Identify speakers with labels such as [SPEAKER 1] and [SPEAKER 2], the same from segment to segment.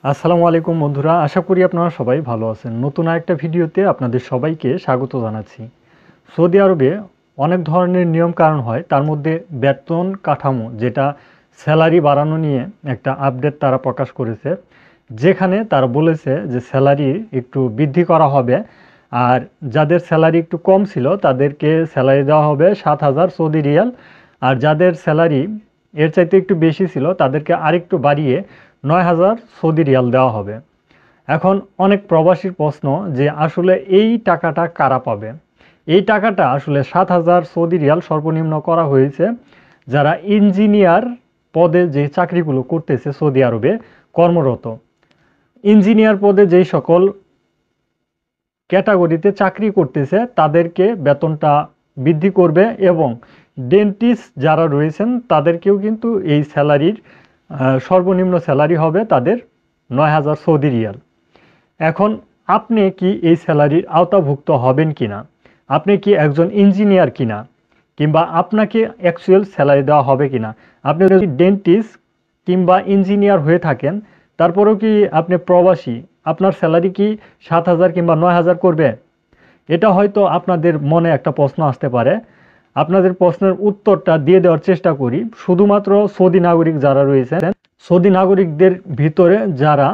[SPEAKER 1] আসসালামু আলাইকুম বন্ধুরা, আশা করি আপনারা সবাই ভালো আছেন। নতুন আরেকটা ভিডিওতে আপনাদের সবাইকে স্বাগত জানাচ্ছি। সৌদি আরবে অনেক ধরনের নিয়ম কানুন হয়, তার মধ্যে বেতন কাঠামো যেটা স্যালারি বাড়ানো নিয়ে একটা আপডেট তারা প্রকাশ করেছে, যেখানে তারা বলেছে যে স্যালারি একটু বৃদ্ধি করা হবে। আর যাদের স্যালারি একটু কম ছিল তাদেরকে স্যালারি দেওয়া হবে 7,000 সৌদি রিয়াল, আর যাদের স্যালারি এর চাইতে একটু বেশি ছিল তাদেরকে আরেকটু বাড়িয়ে 9,000 সৌদি রিয়াল দেওয়া হবে। এখন অনেক প্রবাসীর প্রশ্ন যে আসলে এই টাকাটা কারা পাবে। এই টাকাটা আসলে 7,000 সৌদি রিয়াল সর্বনিম্ন করা হয়েছে যারা ইঞ্জিনিয়ার পদে যে চাকরিগুলো করতেছে সৌদি আরবে কর্মরত। ইঞ্জিনিয়ার পদে যেই সকল ক্যাটাগরিতে চাকরি করতেছে তাদেরকে বেতনটা বৃদ্ধি করবে, এবং ডেন্টিস্ট যারা রয়েছেন তাদেরকেও কিন্তু এই স্যালারির সর্বনিম্ন স্যালারি হবে তাদের 9,000 সৌদি রিয়াল। এখন আপনি কি এই স্যালারির আওতাভুক্ত হবেন কিনা, আপনি কি একজন ইঞ্জিনিয়ার কিনা, কিংবা আপনাকে অ্যাকচুয়াল স্যালারি দেওয়া হবে কিনা। আপনি যদি ডেন্টিস্ট কিংবা ইঞ্জিনিয়ার হয়ে থাকেন তারপরেও কি আপনি প্রবাসী, আপনার স্যালারি কি 7,000 কিংবা 9,000 করবে? এটা হয়তো আপনাদের মনে একটা প্রশ্ন আসতে পারে। আপনাদের প্রশ্নের উত্তরটা দিয়ে দেওয়ার চেষ্টা করি। শুধুমাত্র সৌদি নাগরিক যারা রয়েছেন, সৌদি নাগরিকদের ভিতরে যারা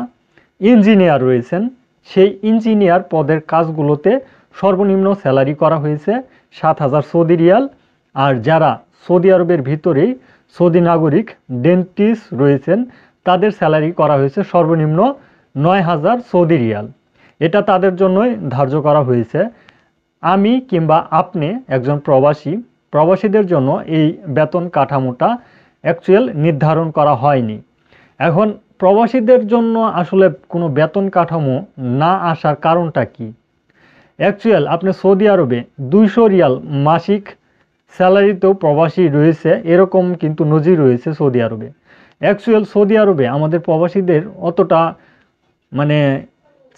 [SPEAKER 1] ইঞ্জিনিয়ার রয়েছেন, সেই ইঞ্জিনিয়ার পদের কাজগুলোতে সর্বনিম্ন স্যালারি করা হয়েছে 7,000 সৌদি রিয়াল। আর যারা সৌদি আরবের ভিতরেই সৌদি নাগরিক ডেন্টিস্ট রয়েছেন তাদের স্যালারি করা হয়েছে সর্বনিম্ন 9,000 সৌদি রিয়াল। এটা তাদের জন্যই ধার্য করা হয়েছে। আমি কিংবা আপনি একজন প্রবাসীদের জন্য এই বেতন কাঠামোটা অ্যাকচুয়াল নির্ধারণ করা হয়নি। এখন প্রবাসীদের জন্য আসলে কোনো বেতন কাঠামো না আসার কারণটা কি? অ্যাকচুয়াল আপনি সৌদি আরবে 200 রিয়াল মাসিক স্যালারিতেও প্রবাসী রয়েছে, এরকম কিন্তু নজির রয়েছে সৌদি আরবে। অ্যাকচুয়াল সৌদি আরবে আমাদের প্রবাসীদের অতটা মানে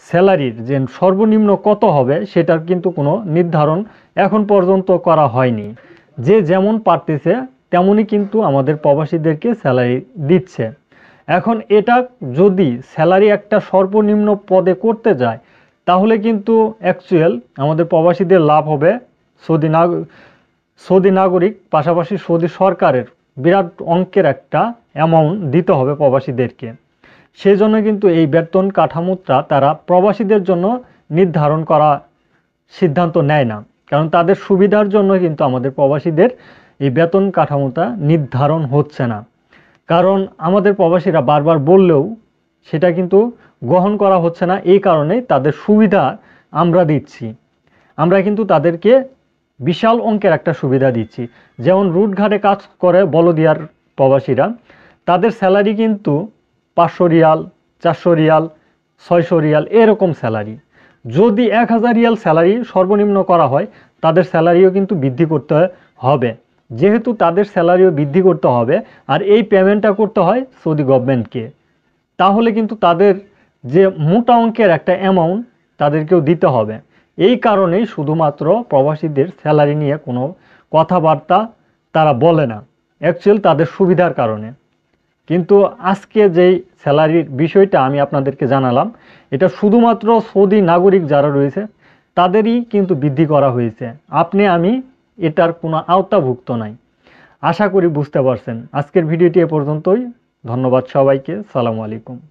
[SPEAKER 1] স্যালারির যে সর্বনিম্ন কত হবে সেটার কিন্তু কোনো নির্ধারণ এখন পর্যন্ত করা হয়নি। যে যেমন পারতেছে তেমনই কিন্তু আমাদের প্রবাসীদেরকে স্যালারি দিচ্ছে। এখন এটা যদি স্যালারি একটা সর্বনিম্ন পদে করতে যায় তাহলে কিন্তু অ্যাকচুয়াল আমাদের প্রবাসীদের লাভ হবে। সৌদি নাগরিক পাশাপাশি সৌদি সরকারের বিরাট অঙ্কের একটা অ্যামাউন্ট দিতে হবে প্রবাসীদেরকে। সেই জন্য কিন্তু এই বেতন কাঠামোটা তারা প্রবাসীদের জন্য নির্ধারণ করা সিদ্ধান্ত নেয় না, কারণ তাদের সুবিধার জন্য কিন্তু আমাদের প্রবাসীদের এই বেতন কাঠামোটা নির্ধারণ হচ্ছে না। কারণ আমাদের প্রবাসীরা বারবার বললেও সেটা কিন্তু গ্রহণ করা হচ্ছে না। এই কারণেই তাদের সুবিধা আমরা দিচ্ছি। আমরা কিন্তু তাদেরকে বিশাল অঙ্কের একটা সুবিধা দিচ্ছি। যেমন রুটঘাটে কাজ করে বলদিয়ার প্রবাসীরা, তাদের স্যালারি কিন্তু 500 রিয়াল, 400 রিয়াল, 600 রিয়াল এরকম স্যালারি। যদি 1,000 রিয়াল স্যালারি সর্বনিম্ন করা হয় তাদের স্যালারিও কিন্তু বৃদ্ধি করতে হবে। যেহেতু তাদের স্যালারিও বৃদ্ধি করতে হবে আর এই পেমেন্টটা করতে হয় সৌদি গভর্নমেন্টকে, তাহলে কিন্তু তাদের যে মোটা অঙ্কের একটা অ্যামাউন্ট তাদেরকেও দিতে হবে। এই কারণেই শুধুমাত্র প্রবাসীদের স্যালারি নিয়ে কোনো কথাবার্তা তারা বলে না, অ্যাকচুয়াল তাদের সুবিধার কারণে। কিন্তু আজকে যেই স্যালারির বিষয়টা আমি আপনাদেরকে জানালাম, এটা শুধুমাত্র সৌদি নাগরিক যারা রয়েছে তাদেরই কিন্তু বৃদ্ধি করা হয়েছে। আপনি আমি এটার কোনো আওতাভুক্ত নাই। আশা করি বুঝতে পারছেন। আজকের ভিডিওটি এ পর্যন্তই। ধন্যবাদ সবাইকে। সালামু আলাইকুম।